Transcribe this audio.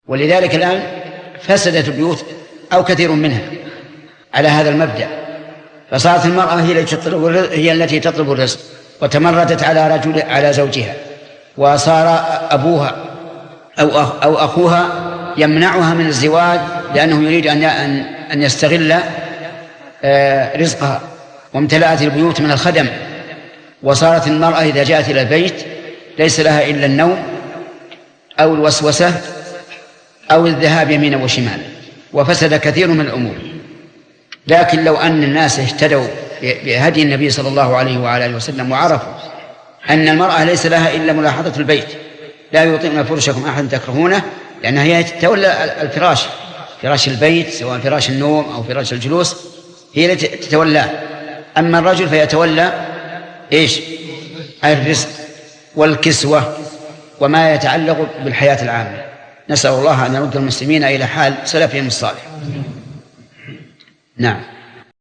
ولذلك الآن فسدت البيوت أو كثير منها على هذا المبدأ، فصارت المرأة هي التي تطلب الرزق، وتمردت على زوجها، وصار أبوها أو أخوها يمنعها من الزواج لأنه يريد أن يستغل رزقها، وامتلأت البيوت من الخدم، وصارت المرأة إذا جاءت إلى البيت ليس لها إلا النوم أو الوسوسة أو الذهاب يمينا وشمالا، وفسد كثير من الأمور. لكن لو أن الناس اهتدوا بهدي النبي صلى الله عليه وعلى آله وسلم وعرفوا أن المرأة ليس لها إلا ملاحظة البيت، لا يطيعن فرشكم أحد تكرهونه، لأنها هي تتولى الفراش، فراش البيت سواء فراش النوم أو فراش الجلوس، هي التي تتولاه. أما الرجل فيتولى إيش؟ الرزق والكسوة وما يتعلق بالحياة العامة. نسأل الله أن يرد المسلمين إلى حال سلفهم الصالح. نعم.